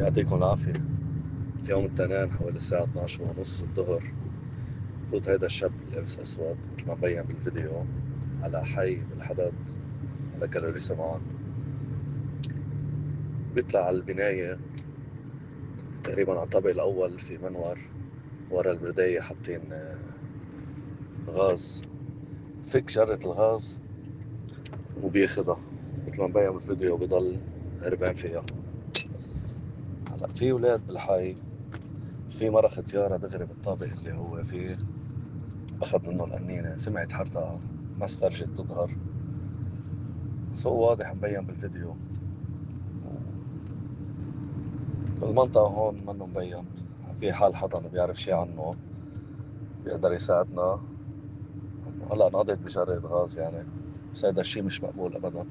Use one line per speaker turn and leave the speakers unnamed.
يعطيكم العافية. اليوم التنين حوالي الساعة 12 ونص الظهر، فوت هيدا الشاب اللي لابس أسود مثل ما مبين بالفيديو على حي بالحدد، على جاليري سمعان. بيطلع على البناية تقريبا على الطابق الأول في منور، ورا البداية حاطين غاز، فك شرة الغاز وبياخدها مثل ما مبين بالفيديو، وبيضل هربان فيها. هلا في ولاد بالحي، في مرة ختيارة دغري بالطابق اللي هو فيه، أخذ منه القنينة، سمعت حرقة ما استرجت تظهر، بس هو واضح مبين بالفيديو. المنطقة هون منه مبين، في حال حدا بيعرف شي عنه بيقدر يساعدنا. هلا نقضت بجرة غاز يعني، بس هيدا الشي مش مقبول أبدا.